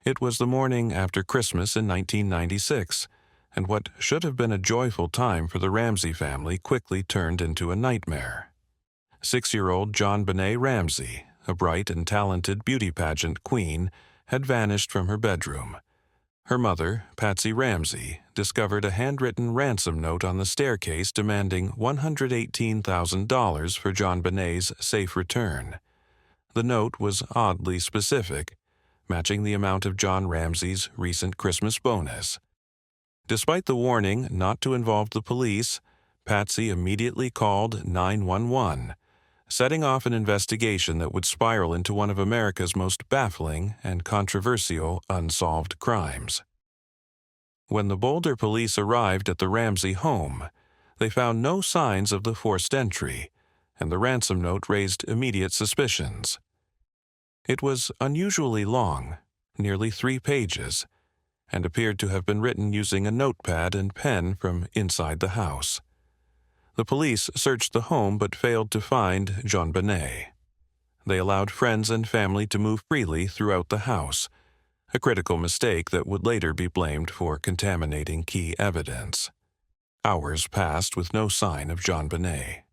It was the morning after Christmas in 1996, and what should have been a joyful time for the Ramsey family quickly turned into a nightmare. 6-year-old JonBenét Ramsey, a bright and talented beauty pageant queen, had vanished from her bedroom. Her mother, Patsy Ramsey, discovered a handwritten ransom note on the staircase demanding $118,000 for JonBenét's safe return. The note was oddly specific, matching the amount of John Ramsey's recent Christmas bonus. Despite the warning not to involve the police, Patsy immediately called 911, setting off an investigation that would spiral into one of America's most baffling and controversial unsolved crimes. When the Boulder police arrived at the Ramsey home, they found no signs of the forced entry, and the ransom note raised immediate suspicions. It was unusually long, nearly 3 pages, and appeared to have been written using a notepad and pen from inside the house. The police searched the home but failed to find JonBenét. They allowed friends and family to move freely throughout the house, a critical mistake that would later be blamed for contaminating key evidence. Hours passed with no sign of JonBenét.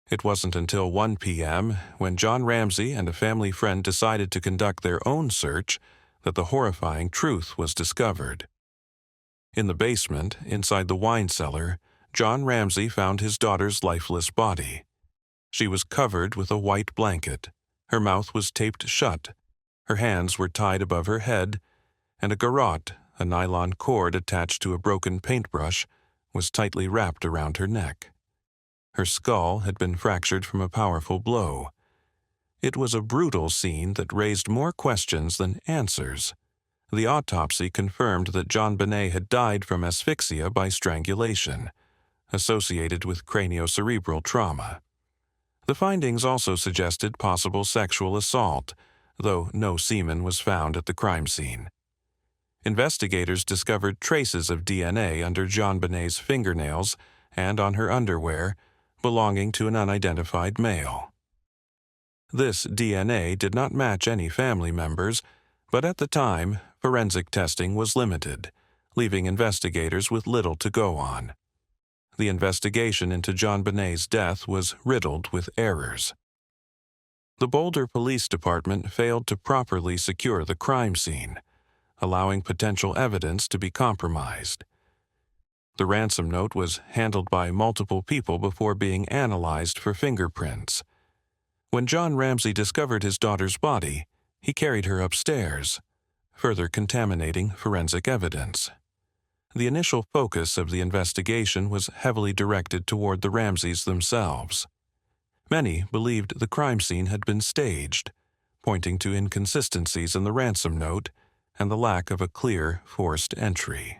It wasn't until 1 p.m., when John Ramsey and a family friend decided to conduct their own search, that the horrifying truth was discovered. In the basement, inside the wine cellar, John Ramsey found his daughter's lifeless body. She was covered with a white blanket, her mouth was taped shut, her hands were tied above her head, and a garrote, a nylon cord attached to a broken paintbrush, was tightly wrapped around her neck. Her skull had been fractured from a powerful blow. It was a brutal scene that raised more questions than answers. The autopsy confirmed that JonBenét had died from asphyxia by strangulation, associated with craniocerebral trauma. The findings also suggested possible sexual assault, though no semen was found at the crime scene. Investigators discovered traces of DNA under JonBenét's fingernails and on her underwear, belonging to an unidentified male. This DNA did not match any family members, but at the time, forensic testing was limited, leaving investigators with little to go on. The investigation into JonBenét's death was riddled with errors. The Boulder Police Department failed to properly secure the crime scene, allowing potential evidence to be compromised. The ransom note was handled by multiple people before being analyzed for fingerprints. When John Ramsey discovered his daughter's body, he carried her upstairs, further contaminating forensic evidence. The initial focus of the investigation was heavily directed toward the Ramseys themselves. Many believed the crime scene had been staged, pointing to inconsistencies in the ransom note and the lack of a clear forced entry.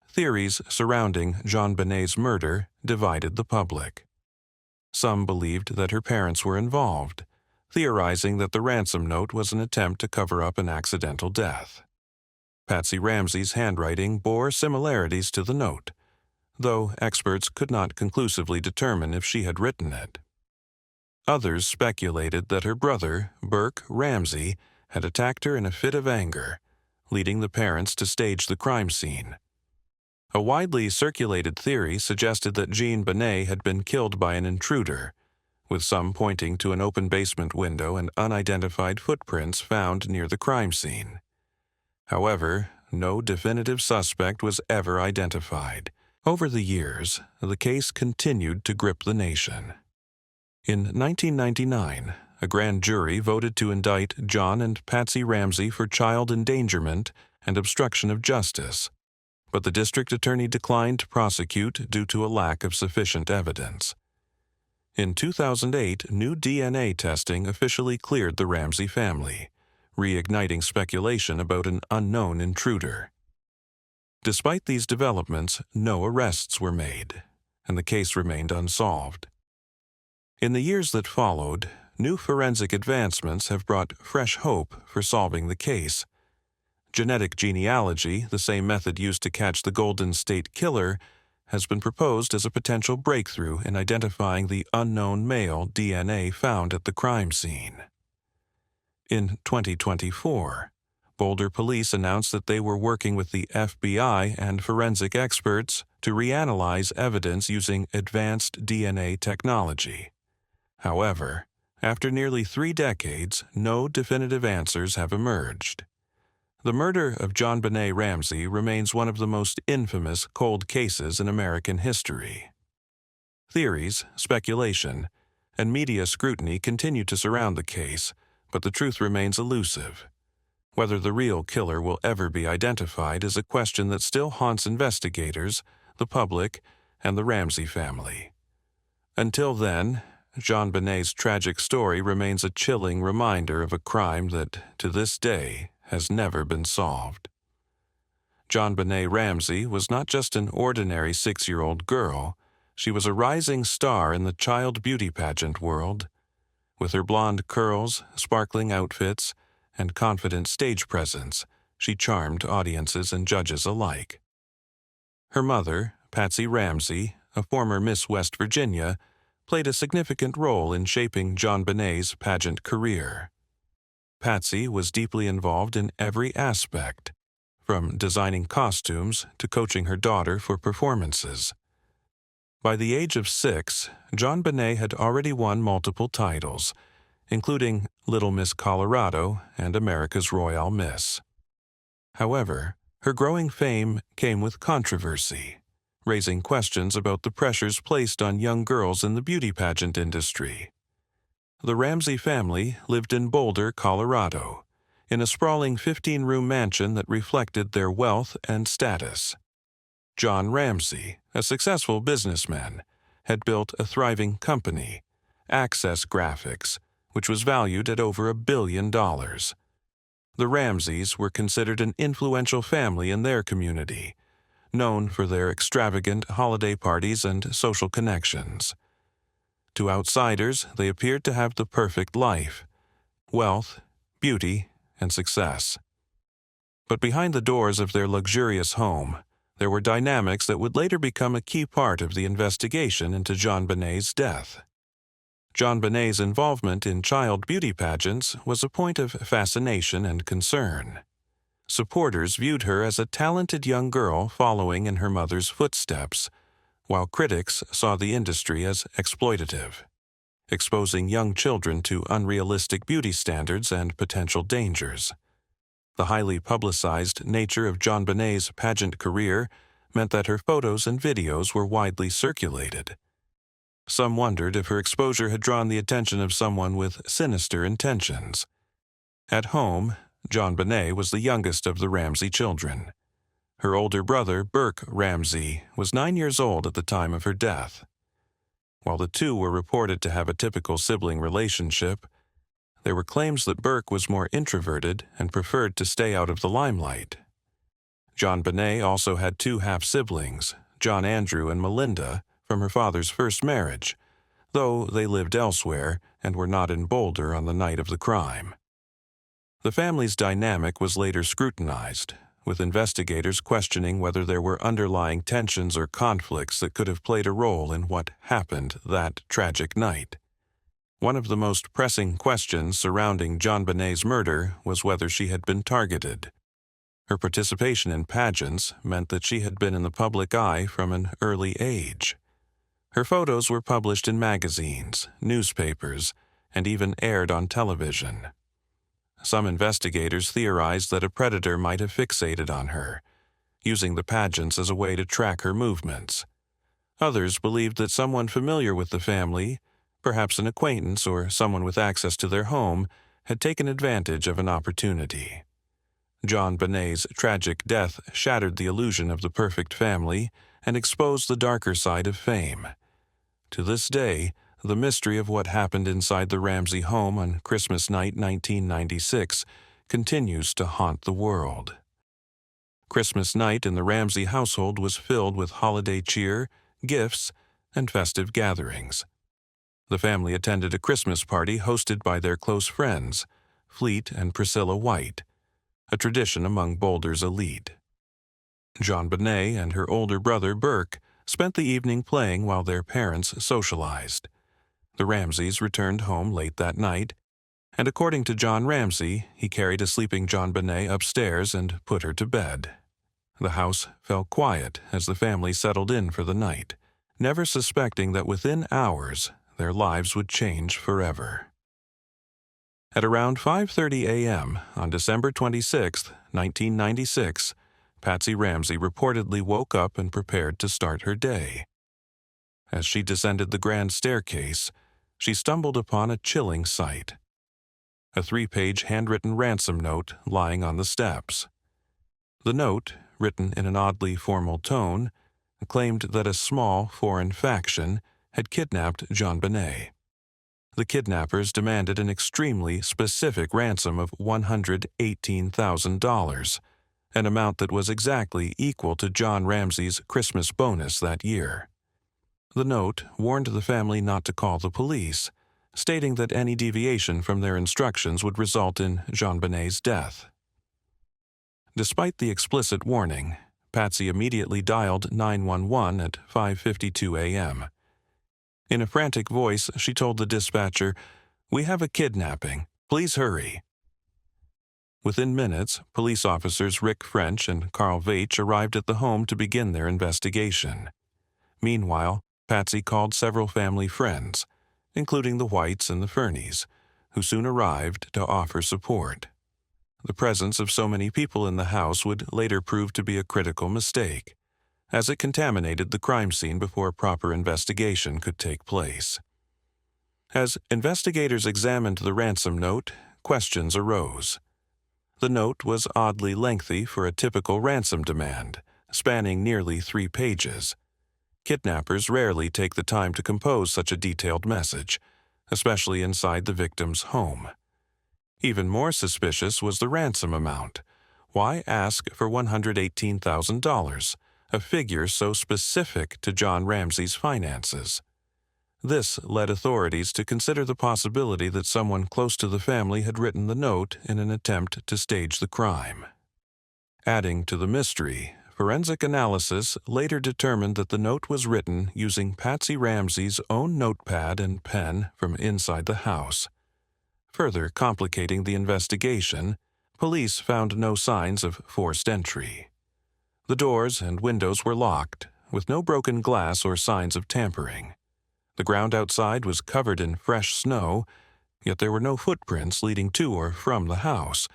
Theories surrounding JonBenét's murder divided the public. Some believed that her parents were involved, theorizing that the ransom note was an attempt to cover up an accidental death. Patsy Ramsey's handwriting bore similarities to the note, though experts could not conclusively determine if she had written it. Others speculated that her brother, Burke Ramsey, had attacked her in a fit of anger, leading the parents to stage the crime scene. A widely circulated theory suggested that JonBenét had been killed by an intruder, with some pointing to an open basement window and unidentified footprints found near the crime scene. However, no definitive suspect was ever identified. Over the years, the case continued to grip the nation. In 1999, a grand jury voted to indict John and Patsy Ramsey for child endangerment and obstruction of justice, but the district attorney declined to prosecute due to a lack of sufficient evidence. In 2008, new DNA testing officially cleared the Ramsey family, reigniting speculation about an unknown intruder. Despite these developments, no arrests were made, and the case remained unsolved. In the years that followed, new forensic advancements have brought fresh hope for solving the case. Genetic genealogy, the same method used to catch the Golden State Killer, has been proposed as a potential breakthrough in identifying the unknown male DNA found at the crime scene. In 2024, Boulder police announced that they were working with the FBI and forensic experts to reanalyze evidence using advanced DNA technology. However, after nearly 3 decades, no definitive answers have emerged. The murder of JonBenét Ramsey remains one of the most infamous cold cases in American history. Theories, speculation, and media scrutiny continue to surround the case, but the truth remains elusive. Whether the real killer will ever be identified is a question that still haunts investigators, the public, and the Ramsey family. Until then, JonBenét's tragic story remains a chilling reminder of a crime that, to this day, has never been solved. JonBenét Ramsey was not just an ordinary 6-year-old girl, she was a rising star in the child beauty pageant world. With her blonde curls, sparkling outfits, and confident stage presence, she charmed audiences and judges alike. Her mother, Patsy Ramsey, a former Miss West Virginia, played a significant role in shaping JonBenét's pageant career. Patsy was deeply involved in every aspect, from designing costumes to coaching her daughter for performances. By the age of 6, JonBenét had already won multiple titles, including Little Miss Colorado and America's Royal Miss. However, her growing fame came with controversy, raising questions about the pressures placed on young girls in the beauty pageant industry. The Ramsey family lived in Boulder, Colorado, in a sprawling 15-room mansion that reflected their wealth and status. John Ramsey, a successful businessman, had built a thriving company, Access Graphics, which was valued at over $1 billion. The Ramseys were considered an influential family in their community, known for their extravagant holiday parties and social connections. To outsiders, they appeared to have the perfect life: wealth, beauty, and success. But behind the doors of their luxurious home, there were dynamics that would later become a key part of the investigation into JonBenét's death. JonBenét's involvement in child beauty pageants was a point of fascination and concern. Supporters viewed her as a talented young girl following in her mother's footsteps, while critics saw the industry as exploitative, exposing young children to unrealistic beauty standards and potential dangers. The highly publicized nature of JonBenét's pageant career meant that her photos and videos were widely circulated. Some wondered if her exposure had drawn the attention of someone with sinister intentions. At home, JonBenét was the youngest of the Ramsey children. Her older brother, Burke Ramsey, was 9 years old at the time of her death. While the two were reported to have a typical sibling relationship, there were claims that Burke was more introverted and preferred to stay out of the limelight. JonBenét also had 2 half-siblings, John Andrew and Melinda, from her father's first marriage, though they lived elsewhere and were not in Boulder on the night of the crime. The family's dynamic was later scrutinized, with investigators questioning whether there were underlying tensions or conflicts that could have played a role in what happened that tragic night. One of the most pressing questions surrounding JonBenét's murder was whether she had been targeted. Her participation in pageants meant that she had been in the public eye from an early age. Her photos were published in magazines, newspapers, and even aired on television. Some investigators theorized that a predator might have fixated on her, using the pageants as a way to track her movements. Others believed that someone familiar with the family, perhaps an acquaintance or someone with access to their home, had taken advantage of an opportunity. JonBenét's tragic death shattered the illusion of the perfect family and exposed the darker side of fame. To this day, the mystery of what happened inside the Ramsey home on Christmas night 1996 continues to haunt the world. Christmas night in the Ramsey household was filled with holiday cheer, gifts, and festive gatherings. The family attended a Christmas party hosted by their close friends, Fleet and Priscilla White, a tradition among Boulder's elite. JonBenét and her older brother Burke spent the evening playing while their parents socialized. The Ramseys returned home late that night, and according to John Ramsey, he carried a sleeping JonBenét upstairs and put her to bed. The house fell quiet as the family settled in for the night, never suspecting that within hours their lives would change forever. At around 5:30 a.m. on December 26, 1996, Patsy Ramsey reportedly woke up and prepared to start her day. As she descended the grand staircase, she stumbled upon a chilling sight: a 3-page handwritten ransom note lying on the steps. The note, written in an oddly formal tone, claimed that a small foreign faction had kidnapped JonBenét. The kidnappers demanded an extremely specific ransom of $118,000, an amount that was exactly equal to John Ramsey's Christmas bonus that year. The note warned the family not to call the police, stating that any deviation from their instructions would result in JonBenét's death. Despite the explicit warning, Patsy immediately dialed 911 at 5:52 a.m. In a frantic voice, she told the dispatcher, "We have a kidnapping. Please hurry." Within minutes, police officers Rick French and Carl Veitch arrived at the home to begin their investigation. Meanwhile, Patsy called several family friends, including the Whites and the Fernies, who soon arrived to offer support. The presence of so many people in the house would later prove to be a critical mistake, as it contaminated the crime scene before proper investigation could take place. As investigators examined the ransom note, questions arose. The note was oddly lengthy for a typical ransom demand, spanning nearly 3 pages. Kidnappers rarely take the time to compose such a detailed message, especially inside the victim's home. Even more suspicious was the ransom amount. Why ask for $118,000, a figure so specific to John Ramsey's finances? This led authorities to consider the possibility that someone close to the family had written the note in an attempt to stage the crime. Adding to the mystery, forensic analysis later determined that the note was written using Patsy Ramsey's own notepad and pen from inside the house. Further complicating the investigation, police found no signs of forced entry. The doors and windows were locked, with no broken glass or signs of tampering. The ground outside was covered in fresh snow, yet there were no footprints leading to or from the house.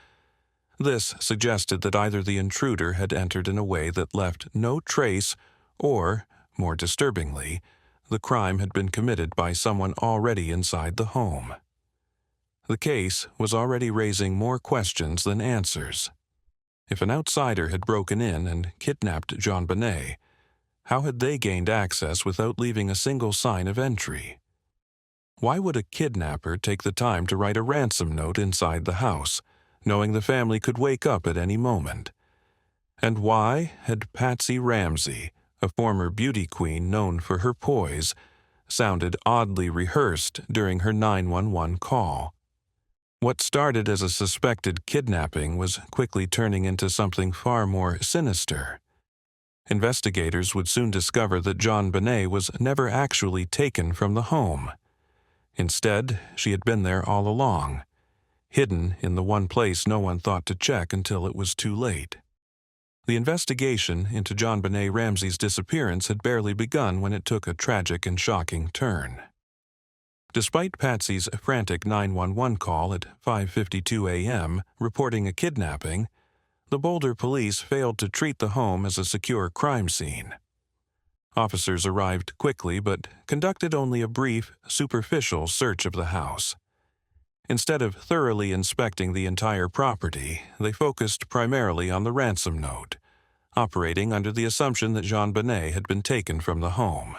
This suggested that either the intruder had entered in a way that left no trace or, more disturbingly, the crime had been committed by someone already inside the home. The case was already raising more questions than answers. If an outsider had broken in and kidnapped JonBenét, how had they gained access without leaving a single sign of entry? Why would a kidnapper take the time to write a ransom note inside the house, knowing the family could wake up at any moment? And why had Patsy Ramsey, a former beauty queen known for her poise, sounded oddly rehearsed during her 911 call? What started as a suspected kidnapping was quickly turning into something far more sinister. Investigators would soon discover that JonBenét was never actually taken from the home. Instead, she had been there all along, hidden in the one place no one thought to check until it was too late. The investigation into JonBenét Ramsey's disappearance had barely begun when it took a tragic and shocking turn. Despite Patsy's frantic 911 call at 5:52 a.m. reporting a kidnapping, the Boulder police failed to treat the home as a secure crime scene. Officers arrived quickly but conducted only a brief, superficial search of the house. Instead of thoroughly inspecting the entire property, they focused primarily on the ransom note, operating under the assumption that JonBenét had been taken from the home.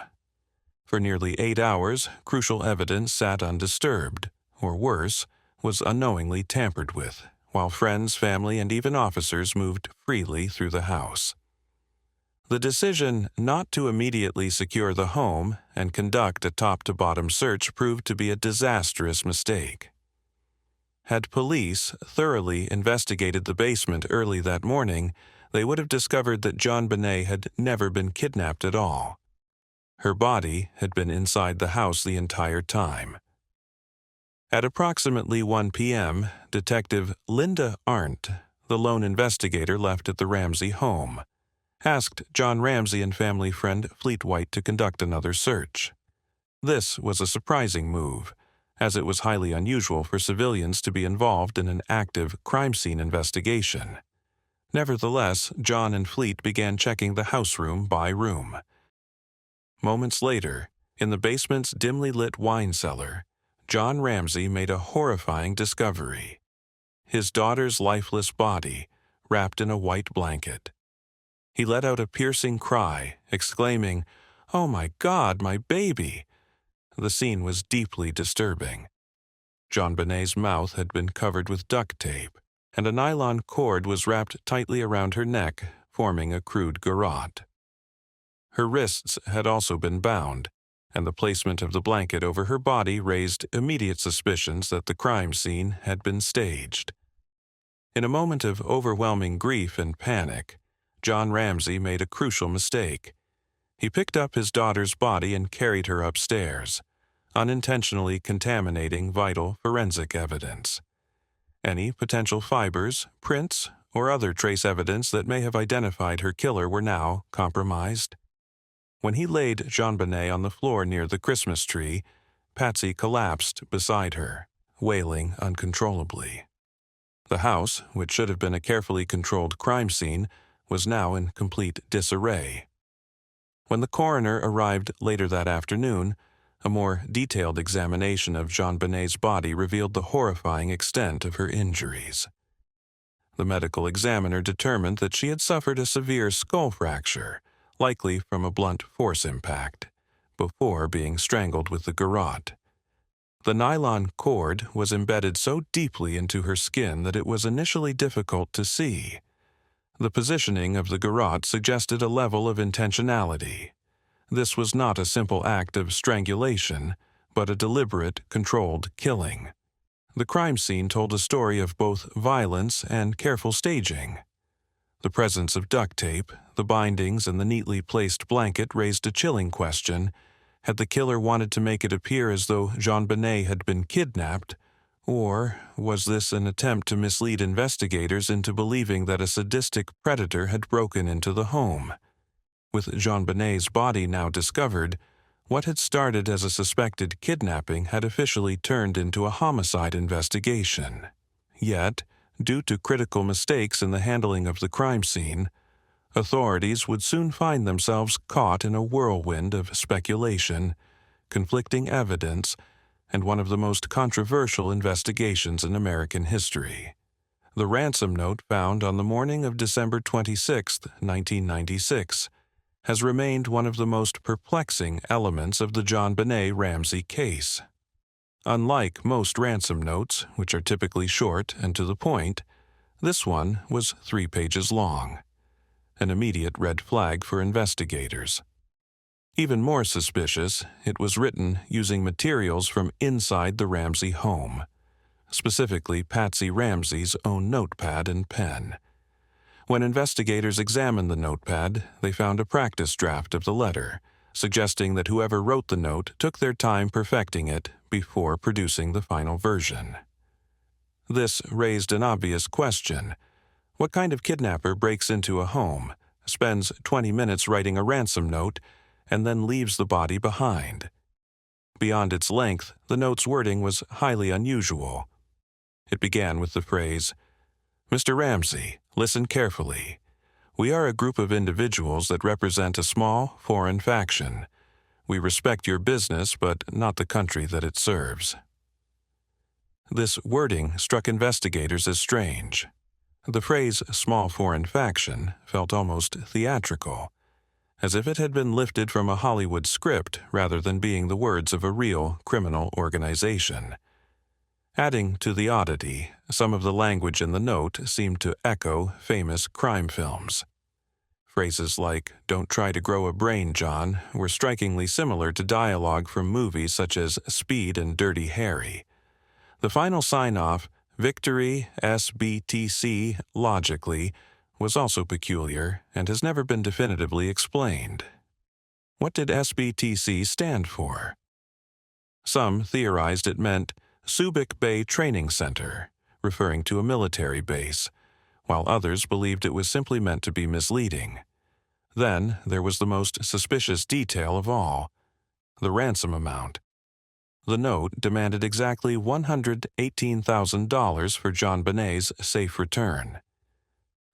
For nearly 8 hours, crucial evidence sat undisturbed, or worse, was unknowingly tampered with, while friends, family, and even officers moved freely through the house. The decision not to immediately secure the home and conduct a top-to-bottom search proved to be a disastrous mistake. Had police thoroughly investigated the basement early that morning, they would have discovered that JonBenét had never been kidnapped at all. Her body had been inside the house the entire time. At approximately 1 p.m., Detective Linda Arndt, the lone investigator left at the Ramsey home, asked John Ramsey and family friend Fleet White to conduct another search. This was a surprising move, as it was highly unusual for civilians to be involved in an active crime scene investigation. Nevertheless, John and Fleet began checking the house room by room. Moments later, in the basement's dimly lit wine cellar, John Ramsey made a horrifying discovery: his daughter's lifeless body, wrapped in a white blanket. He let out a piercing cry, exclaiming, "Oh my God, my baby!" The scene was deeply disturbing. JonBenét's mouth had been covered with duct tape, and a nylon cord was wrapped tightly around her neck, forming a crude garrote. Her wrists had also been bound, and the placement of the blanket over her body raised immediate suspicions that the crime scene had been staged. In a moment of overwhelming grief and panic, John Ramsey made a crucial mistake. He picked up his daughter's body and carried her upstairs, unintentionally contaminating vital forensic evidence. Any potential fibers, prints, or other trace evidence that may have identified her killer were now compromised. When he laid JonBenet on the floor near the Christmas tree, Patsy collapsed beside her, wailing uncontrollably. The house, which should have been a carefully controlled crime scene, was now in complete disarray. When the coroner arrived later that afternoon, a more detailed examination of JonBenét's body revealed the horrifying extent of her injuries. The medical examiner determined that she had suffered a severe skull fracture, likely from a blunt force impact, before being strangled with the garrote. The nylon cord was embedded so deeply into her skin that it was initially difficult to see. The positioning of the garrote suggested a level of intentionality. This was not a simple act of strangulation, but a deliberate, controlled killing. The crime scene told a story of both violence and careful staging. The presence of duct tape, the bindings, and the neatly placed blanket raised a chilling question: had the killer wanted to make it appear as though JonBenet had been kidnapped, or was this an attempt to mislead investigators into believing that a sadistic predator had broken into the home? With JonBenét's body now discovered, what had started as a suspected kidnapping had officially turned into a homicide investigation. Yet, due to critical mistakes in the handling of the crime scene, authorities would soon find themselves caught in a whirlwind of speculation, conflicting evidence, and one of the most controversial investigations in American history. The ransom note found on the morning of December 26, 1996, has remained one of the most perplexing elements of the JonBenét Ramsey case. Unlike most ransom notes, which are typically short and to the point, this one was 3 pages long, an immediate red flag for investigators. Even more suspicious, it was written using materials from inside the Ramsey home, specifically Patsy Ramsey's own notepad and pen. When investigators examined the notepad, they found a practice draft of the letter, suggesting that whoever wrote the note took their time perfecting it before producing the final version. This raised an obvious question: what kind of kidnapper breaks into a home, spends 20 minutes writing a ransom note, and then leaves the body behind? Beyond its length, the note's wording was highly unusual. It began with the phrase, "Mr. Ramsey, listen carefully. We are a group of individuals that represent a small foreign faction. We respect your business, but not the country that it serves." This wording struck investigators as strange. The phrase "small foreign faction" felt almost theatrical, as if it had been lifted from a Hollywood script rather than being the words of a real criminal organization. Adding to the oddity, some of the language in the note seemed to echo famous crime films. Phrases like, "Don't try to grow a brain, John," were strikingly similar to dialogue from movies such as Speed and Dirty Harry. The final sign-off, "Victory, SBTC, logically," was also peculiar and has never been definitively explained. What did SBTC stand for? Some theorized it meant Subic Bay Training Center, referring to a military base, while others believed it was simply meant to be misleading. Then there was the most suspicious detail of all: the ransom amount. The note demanded exactly $118,000 for JonBenét's safe return.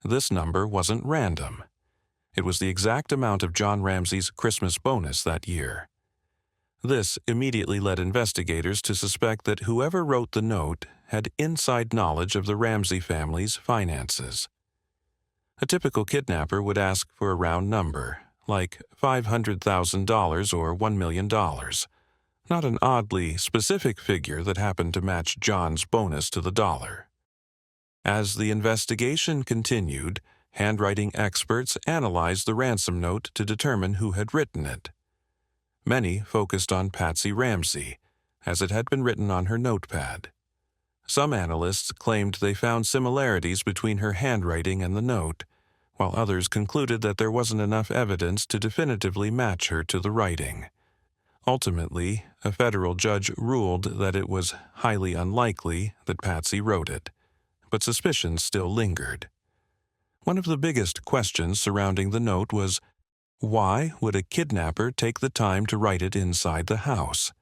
This number wasn't random. It was the exact amount of John Ramsey's Christmas bonus that year. This immediately led investigators to suspect that whoever wrote the note had inside knowledge of the Ramsey family's finances. A typical kidnapper would ask for a round number, like $500,000 or $1 million, not an oddly specific figure that happened to match John's bonus to the dollar. As the investigation continued, handwriting experts analyzed the ransom note to determine who had written it. Many focused on Patsy Ramsey, as it had been written on her notepad. Some analysts claimed they found similarities between her handwriting and the note, while others concluded that there wasn't enough evidence to definitively match her to the writing. Ultimately, a federal judge ruled that it was highly unlikely that Patsy wrote it, but suspicions still lingered. One of the biggest questions surrounding the note was, why would a kidnapper take the time to write it inside the house?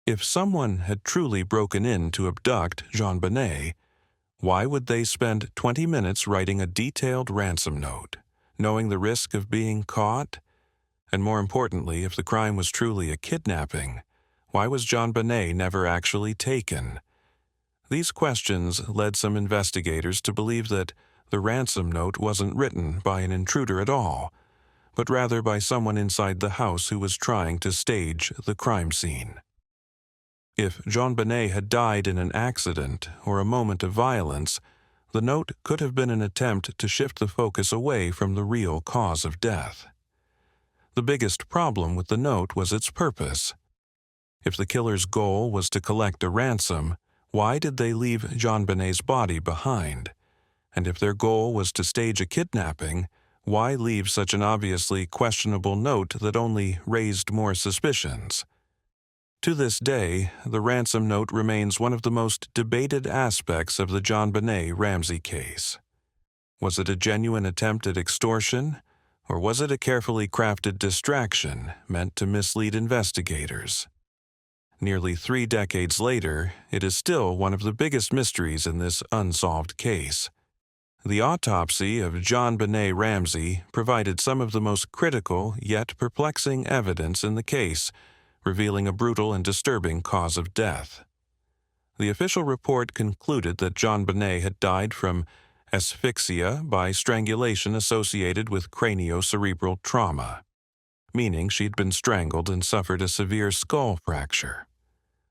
If someone had truly broken in to abduct JonBenét, why would they spend 20 minutes writing a detailed ransom note, knowing the risk of being caught? And more importantly, if the crime was truly a kidnapping, why was JonBenét never actually taken? These questions led some investigators to believe that the ransom note wasn't written by an intruder at all, but rather by someone inside the house who was trying to stage the crime scene. If JonBenét had died in an accident or a moment of violence, the note could have been an attempt to shift the focus away from the real cause of death. The biggest problem with the note was its purpose. If the killer's goal was to collect a ransom, why did they leave JonBenét's body behind? And if their goal was to stage a kidnapping, why leave such an obviously questionable note that only raised more suspicions? To this day, the ransom note remains one of the most debated aspects of the JonBenét Ramsey case. Was it a genuine attempt at extortion, or was it a carefully crafted distraction meant to mislead investigators? Nearly 3 decades later, it is still one of the biggest mysteries in this unsolved case. The autopsy of JonBenét Ramsey provided some of the most critical yet perplexing evidence in the case, revealing a brutal and disturbing cause of death. The official report concluded that JonBenét had died from asphyxia by strangulation associated with craniocerebral trauma, meaning she'd been strangled and suffered a severe skull fracture.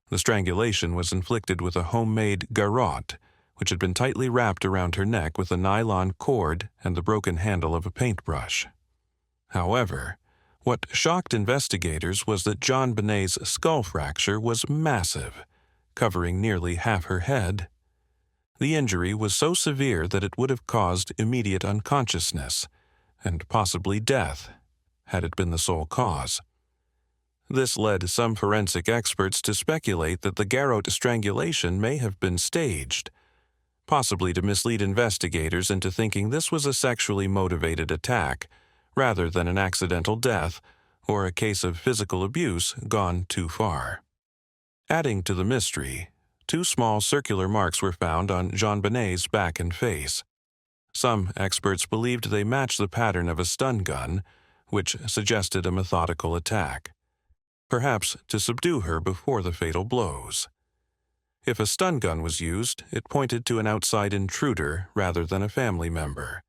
The strangulation was inflicted with a homemade garrote, which had been tightly wrapped around her neck with a nylon cord and the broken handle of a paintbrush. However, what shocked investigators was that JonBenét's skull fracture was massive, covering nearly half her head. The injury was so severe that it would have caused immediate unconsciousness, and possibly death, had it been the sole cause. This led some forensic experts to speculate that the garrote strangulation may have been staged, possibly to mislead investigators into thinking this was a sexually motivated attack, rather than an accidental death or a case of physical abuse gone too far. Adding to the mystery, 2 small circular marks were found on JonBenét's back and face. Some experts believed they matched the pattern of a stun gun, which suggested a methodical attack, perhaps to subdue her before the fatal blows. If a stun gun was used, it pointed to an outside intruder rather than a family member,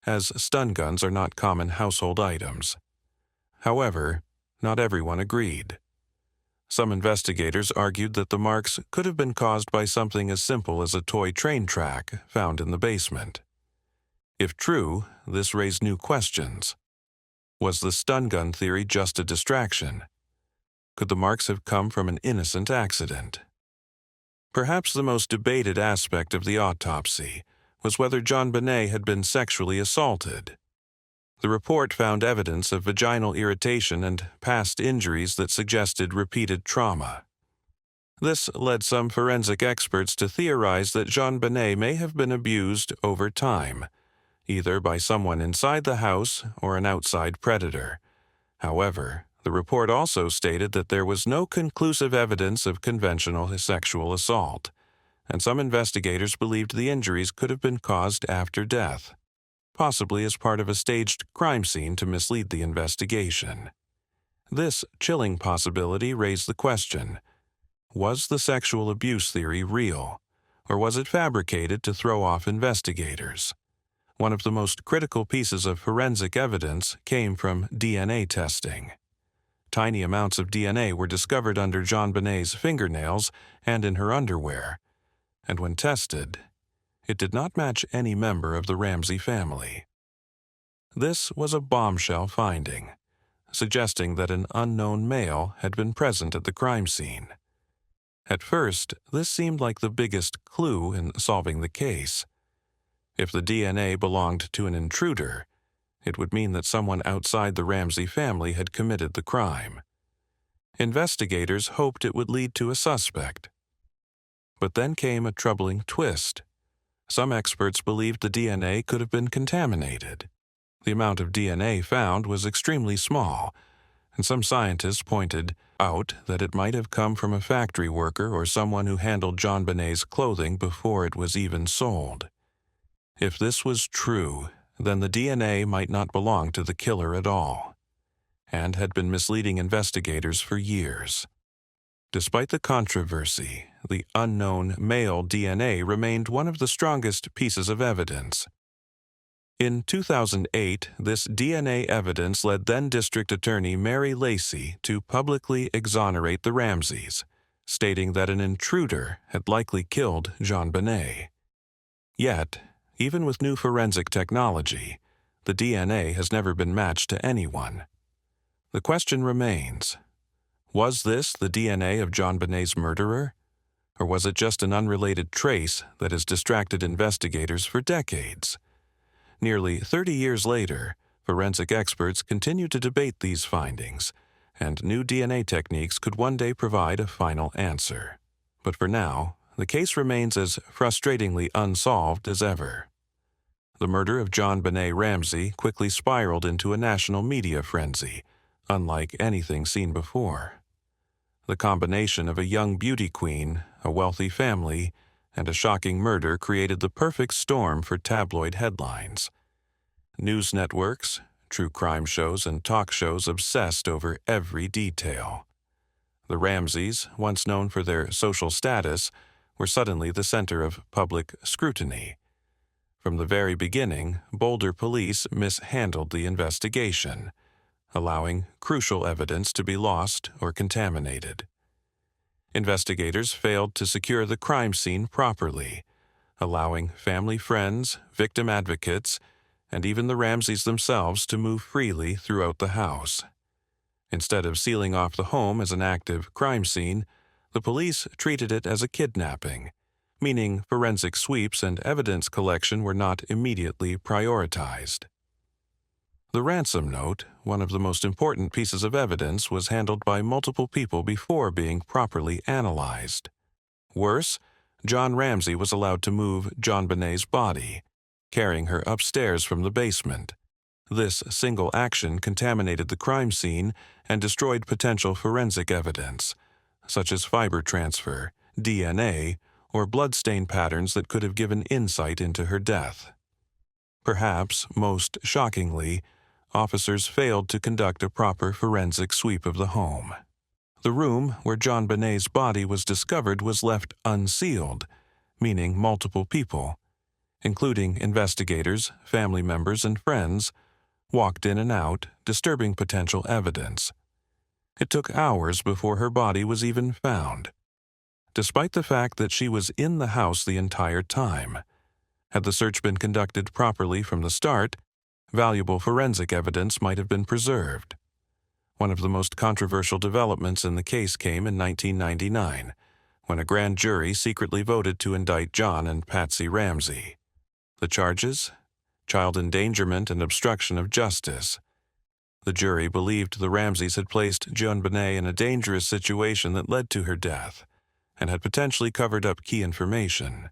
as stun guns are not common household items. However, not everyone agreed. Some investigators argued that the marks could have been caused by something as simple as a toy train track found in the basement. If true, this raised new questions. Was the stun gun theory just a distraction? Could the marks have come from an innocent accident? Perhaps the most debated aspect of the autopsy was whether JonBenét had been sexually assaulted. The report found evidence of vaginal irritation and past injuries that suggested repeated trauma. This led some forensic experts to theorize that JonBenét may have been abused over time, either by someone inside the house or an outside predator. However, the report also stated that there was no conclusive evidence of conventional sexual assault, and some investigators believed the injuries could have been caused after death, possibly as part of a staged crime scene to mislead the investigation. This chilling possibility raised the question: was the sexual abuse theory real, or was it fabricated to throw off investigators? One of the most critical pieces of forensic evidence came from DNA testing. Tiny amounts of DNA were discovered under JonBenét's fingernails and in her underwear, and when tested, it did not match any member of the Ramsey family. This was a bombshell finding, suggesting that an unknown male had been present at the crime scene. At first, this seemed like the biggest clue in solving the case. If the DNA belonged to an intruder, it would mean that someone outside the Ramsey family had committed the crime. Investigators hoped it would lead to a suspect. But then came a troubling twist. Some experts believed the DNA could have been contaminated. The amount of DNA found was extremely small, and some scientists pointed out that it might have come from a factory worker or someone who handled JonBenét's clothing before it was even sold. If this was true, then the DNA might not belong to the killer at all, and had been misleading investigators for years. Despite the controversy, the unknown male DNA remained one of the strongest pieces of evidence. In 2008, this DNA evidence led then-District Attorney Mary Lacey to publicly exonerate the Ramseys, stating that an intruder had likely killed JonBenét. Yet, even with new forensic technology, the DNA has never been matched to anyone. The question remains: was this the DNA of JonBenét's murderer? Or was it just an unrelated trace that has distracted investigators for decades? Nearly 30 years later, forensic experts continue to debate these findings, and new DNA techniques could one day provide a final answer. But for now, the case remains as frustratingly unsolved as ever. The murder of JonBenét Ramsey quickly spiraled into a national media frenzy, unlike anything seen before. The combination of a young beauty queen, a wealthy family, and a shocking murder created the perfect storm for tabloid headlines. News networks, true crime shows, and talk shows obsessed over every detail. The Ramseys, once known for their social status, were suddenly the center of public scrutiny. From the very beginning, Boulder police mishandled the investigation, allowing crucial evidence to be lost or contaminated. Investigators failed to secure the crime scene properly, allowing family friends, victim advocates, and even the Ramseys themselves to move freely throughout the house. Instead of sealing off the home as an active crime scene, the police treated it as a kidnapping, meaning forensic sweeps and evidence collection were not immediately prioritized. The ransom note, one of the most important pieces of evidence, was handled by multiple people before being properly analyzed. Worse, John Ramsey was allowed to move JonBenét's body, carrying her upstairs from the basement. This single action contaminated the crime scene and destroyed potential forensic evidence, such as fiber transfer, DNA, or bloodstain patterns that could have given insight into her death. Perhaps most shockingly, officers failed to conduct a proper forensic sweep of the home. The room where JonBenét's body was discovered was left unsealed, meaning multiple people, including investigators, family members, and friends, walked in and out, disturbing potential evidence. It took hours before her body was even found, despite the fact that she was in the house the entire time. Had the search been conducted properly from the start, valuable forensic evidence might have been preserved. One of the most controversial developments in the case came in 1999, when a grand jury secretly voted to indict John and Patsy Ramsey. The charges? Child endangerment and obstruction of justice. The jury believed the Ramseys had placed JonBenét in a dangerous situation that led to her death, and had potentially covered up key information.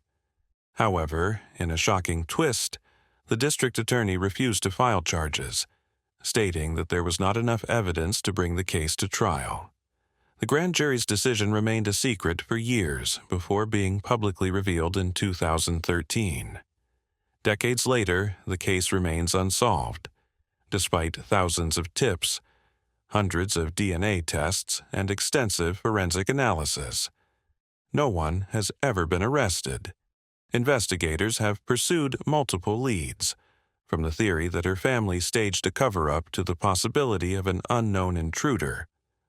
However, in a shocking twist, the district attorney refused to file charges, stating that there was not enough evidence to bring the case to trial. The grand jury's decision remained a secret for years before being publicly revealed in 2013. Decades later, the case remains unsolved, despite thousands of tips, hundreds of DNA tests, and extensive forensic analysis. No one has ever been arrested. Investigators have pursued multiple leads, from the theory that her family staged a cover-up to the possibility of an unknown intruder,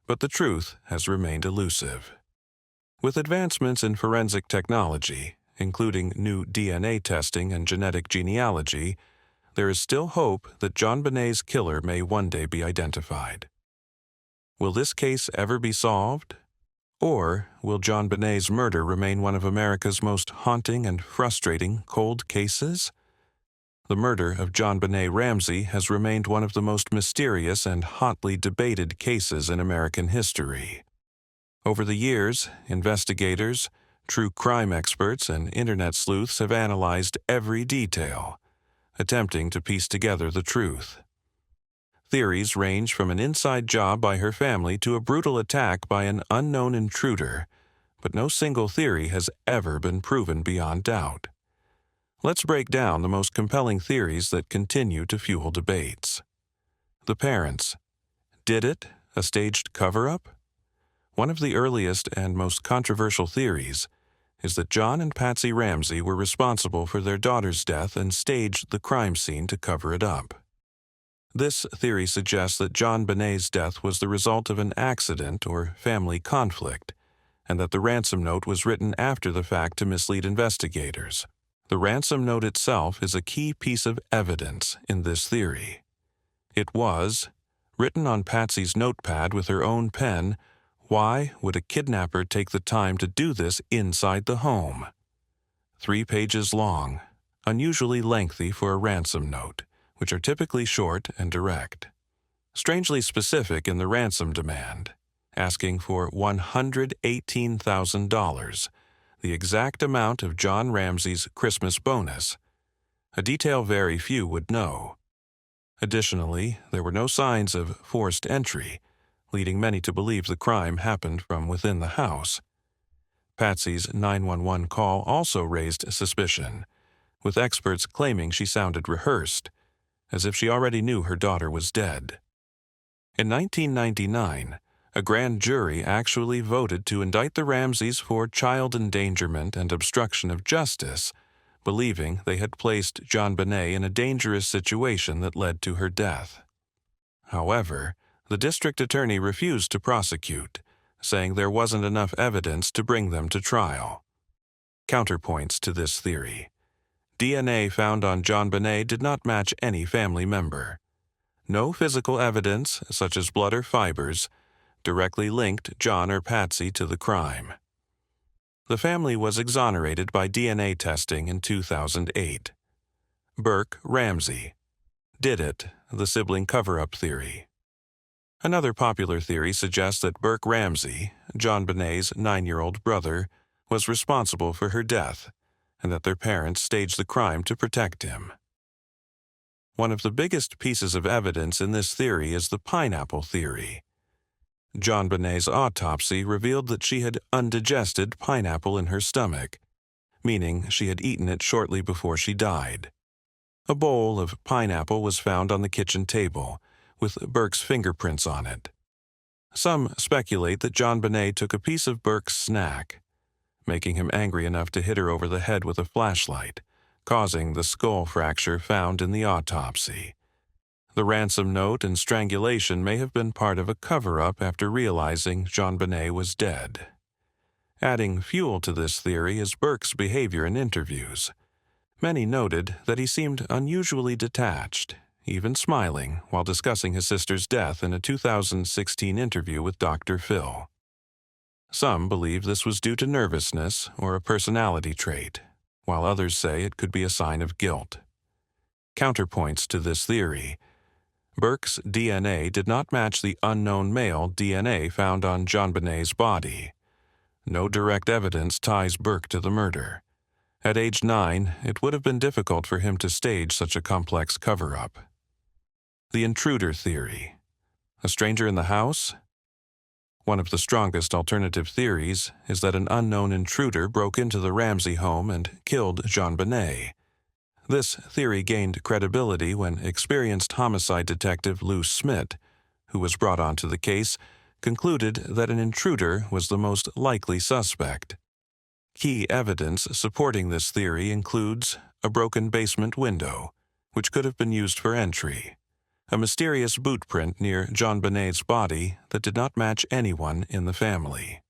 but the truth has remained elusive. With advancements in forensic technology, including new DNA testing and genetic genealogy, there is still hope that JonBenét's killer may one day be identified. Will this case ever be solved? Or will JonBenét's murder remain one of America's most haunting and frustrating cold cases? The murder of JonBenét Ramsey has remained one of the most mysterious and hotly debated cases in American history. Over the years, investigators, true crime experts, and internet sleuths have analyzed every detail, attempting to piece together the truth. Theories range from an inside job by her family to a brutal attack by an unknown intruder, but no single theory has ever been proven beyond doubt. Let's break down the most compelling theories that continue to fuel debates. The parents. Did it a staged cover-up? One of the earliest and most controversial theories is that John and Patsy Ramsey were responsible for their daughter's death and staged the crime scene to cover it up. This theory suggests that JonBenét's death was the result of an accident or family conflict, and that the ransom note was written after the fact to mislead investigators. The ransom note itself is a key piece of evidence in this theory. It was, written on Patsy's notepad with her own pen, why would a kidnapper take the time to do this inside the home? 3 pages long, unusually lengthy for a ransom note, which are typically short and direct. Strangely specific in the ransom demand, asking for $118,000, the exact amount of John Ramsey's Christmas bonus, a detail very few would know. Additionally, there were no signs of forced entry, leading many to believe the crime happened from within the house. Patsy's 911 call also raised suspicion, with experts claiming she sounded rehearsed, as if she already knew her daughter was dead. In 1999, a grand jury actually voted to indict the Ramseys for child endangerment and obstruction of justice, believing they had placed JonBenét in a dangerous situation that led to her death. However, the district attorney refused to prosecute, saying there wasn't enough evidence to bring them to trial. Counterpoints to this theory. DNA found on JonBenét did not match any family member. No physical evidence, such as blood or fibers, directly linked John or Patsy to the crime. The family was exonerated by DNA testing in 2008. Burke Ramsey. Did it, the sibling cover-up theory. Another popular theory suggests that Burke Ramsey, JonBenét's 9-year-old brother, was responsible for her death, and that their parents staged the crime to protect him. One of the biggest pieces of evidence in this theory is the pineapple theory. JonBenét's autopsy revealed that she had undigested pineapple in her stomach, meaning she had eaten it shortly before she died. A bowl of pineapple was found on the kitchen table, with Burke's fingerprints on it. Some speculate that JonBenét took a piece of Burke's snack, making him angry enough to hit her over the head with a flashlight, causing the skull fracture found in the autopsy. The ransom note and strangulation may have been part of a cover-up after realizing JonBenét was dead. Adding fuel to this theory is Burke's behavior in interviews. Many noted that he seemed unusually detached, even smiling while discussing his sister's death in a 2016 interview with Dr. Phil. Some believe this was due to nervousness or a personality trait, while others say it could be a sign of guilt. Counterpoints to this theory. Burke's DNA did not match the unknown male DNA found on JonBenét's body. No direct evidence ties Burke to the murder. At age 9, it would have been difficult for him to stage such a complex cover-up. The intruder theory. A stranger in the house? One of the strongest alternative theories is that an unknown intruder broke into the Ramsey home and killed JonBenét. This theory gained credibility when experienced homicide detective Lou Smith, who was brought onto the case, concluded that an intruder was the most likely suspect. Key evidence supporting this theory includes a broken basement window, which could have been used for entry, a mysterious boot print near JonBenét's body that did not match anyone in the family,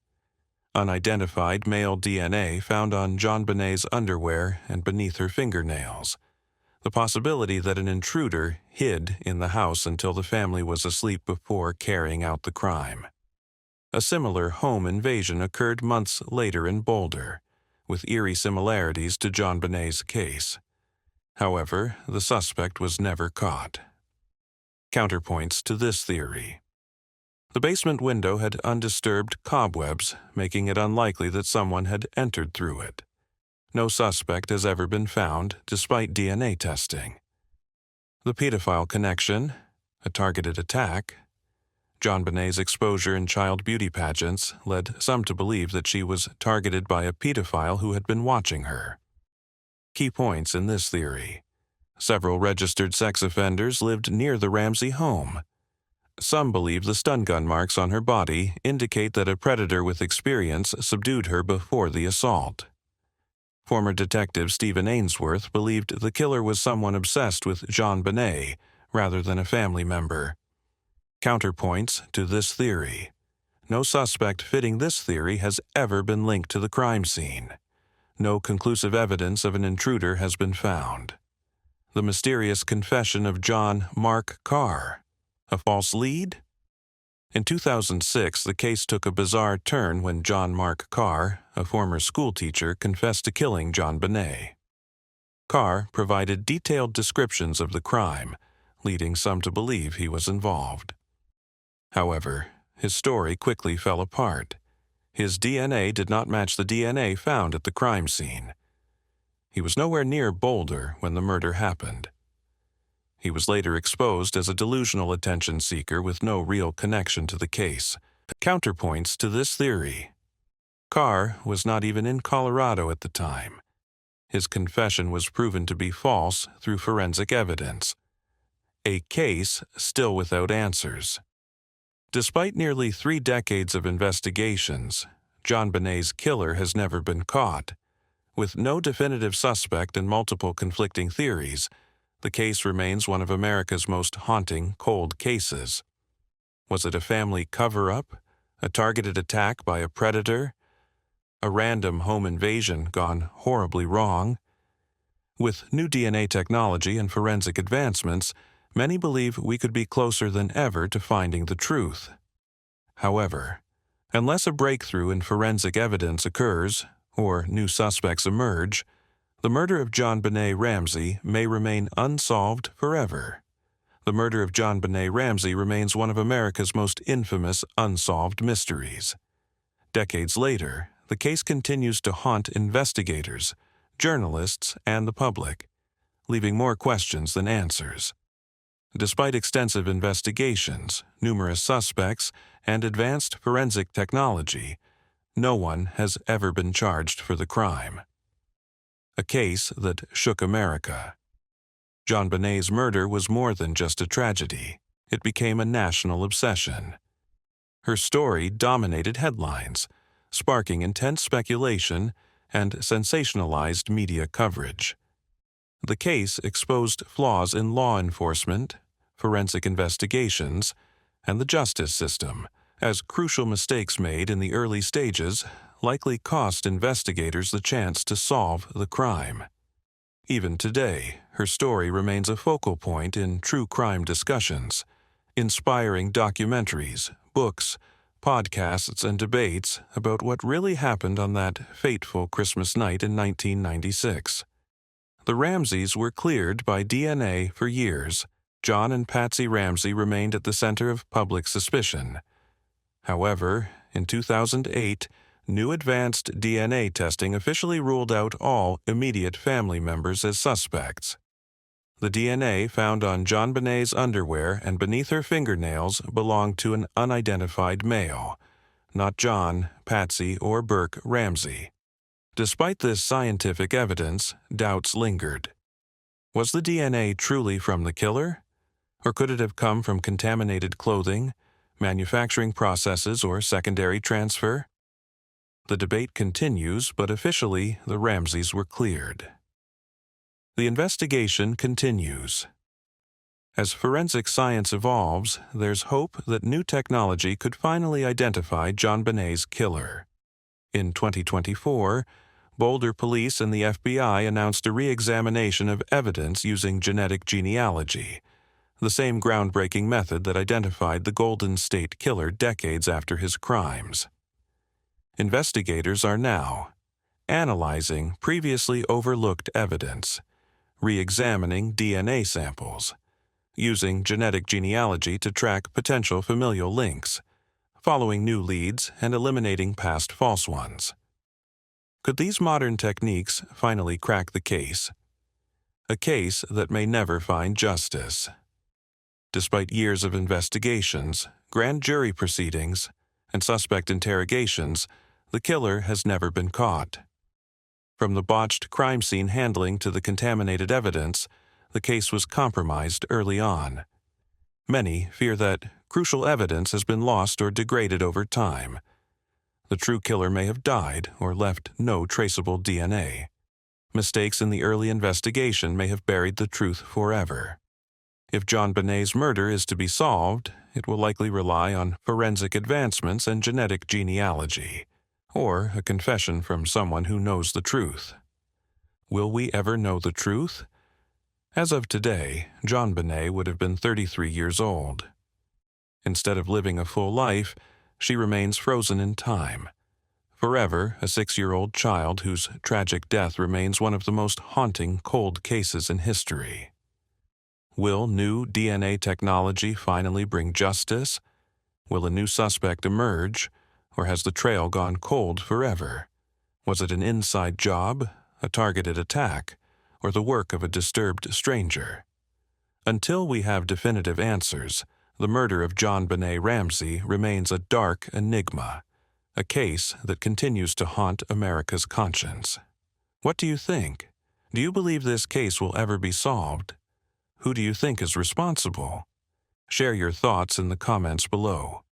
unidentified male DNA found on JonBenét's underwear and beneath her fingernails, the possibility that an intruder hid in the house until the family was asleep before carrying out the crime. A similar home invasion occurred months later in Boulder, with eerie similarities to JonBenét's case. However, the suspect was never caught. Counterpoints to this theory. The basement window had undisturbed cobwebs, making it unlikely that someone had entered through it. No suspect has ever been found, despite DNA testing. The pedophile connection, a targeted attack. JonBenét's exposure in child beauty pageants led some to believe that she was targeted by a pedophile who had been watching her. Key points in this theory. Several registered sex offenders lived near the Ramsey home. Some believe the stun gun marks on her body indicate that a predator with experience subdued her before the assault. Former detective Stephen Ainsworth believed the killer was someone obsessed with JonBenét rather than a family member. Counterpoints to this theory. No suspect fitting this theory has ever been linked to the crime scene. No conclusive evidence of an intruder has been found. The mysterious confession of John Mark Carr. A false lead? In 2006, the case took a bizarre turn when John Mark Carr, a former schoolteacher, confessed to killing JonBenét. Carr provided detailed descriptions of the crime, leading some to believe he was involved. However, his story quickly fell apart. His DNA did not match the DNA found at the crime scene. He was nowhere near Boulder when the murder happened. He was later exposed as a delusional attention seeker with no real connection to the case. Counterpoints to this theory. Carr was not even in Colorado at the time. His confession was proven to be false through forensic evidence. A case still without answers. Despite nearly 3 decades of investigations, JonBenét's killer has never been caught. With no definitive suspect and multiple conflicting theories, the case remains one of America's most haunting cold cases. Was it a family cover-up, a targeted attack by a predator, a random home invasion gone horribly wrong? With new DNA technology and forensic advancements, many believe we could be closer than ever to finding the truth. However, unless a breakthrough in forensic evidence occurs or new suspects emerge, the murder of JonBenét Ramsey may remain unsolved forever. The murder of JonBenét Ramsey remains one of America's most infamous unsolved mysteries. Decades later, the case continues to haunt investigators, journalists, and the public, leaving more questions than answers. Despite extensive investigations, numerous suspects, and advanced forensic technology, no one has ever been charged for the crime. A case that shook America. JonBenét's murder was more than just a tragedy. It became a national obsession. Her story dominated headlines, sparking intense speculation and sensationalized media coverage. The case exposed flaws in law enforcement, forensic investigations, and the justice system, as crucial mistakes made in the early stages likely cost investigators the chance to solve the crime. Even today, her story remains a focal point in true crime discussions, inspiring documentaries, books, podcasts, and debates about what really happened on that fateful Christmas night in 1996. The Ramseys were cleared by DNA for years. John and Patsy Ramsey remained at the center of public suspicion. However, in 2008, new advanced DNA testing officially ruled out all immediate family members as suspects. The DNA found on JonBenét's underwear and beneath her fingernails belonged to an unidentified male, not John, Patsy, or Burke Ramsey. Despite this scientific evidence, doubts lingered. Was the DNA truly from the killer? Or could it have come from contaminated clothing, manufacturing processes, or secondary transfer? The debate continues, but officially, the Ramseys were cleared. The investigation continues. As forensic science evolves, there's hope that new technology could finally identify JonBenét's killer. In 2024, Boulder Police and the FBI announced a re-examination of evidence using genetic genealogy, the same groundbreaking method that identified the Golden State Killer decades after his crimes. Investigators are now analyzing previously overlooked evidence, re-examining DNA samples, using genetic genealogy to track potential familial links, following new leads and eliminating past false ones. Could these modern techniques finally crack the case? A case that may never find justice. Despite years of investigations, grand jury proceedings, and suspect interrogations, the killer has never been caught. From the botched crime scene handling to the contaminated evidence, the case was compromised early on. Many fear that crucial evidence has been lost or degraded over time. The true killer may have died or left no traceable DNA. Mistakes in the early investigation may have buried the truth forever. If JonBenét's murder is to be solved, it will likely rely on forensic advancements and genetic genealogy, or a confession from someone who knows the truth. Will we ever know the truth? As of today, JonBenet would have been 33 years old. Instead of living a full life, she remains frozen in time. Forever, a 6-year-old child whose tragic death remains one of the most haunting cold cases in history. Will new DNA technology finally bring justice? Will a new suspect emerge, or has the trail gone cold forever? Was it an inside job, a targeted attack, or the work of a disturbed stranger? Until we have definitive answers, the murder of JonBenét Ramsey remains a dark enigma, a case that continues to haunt America's conscience. What do you think? Do you believe this case will ever be solved? Who do you think is responsible? Share your thoughts in the comments below.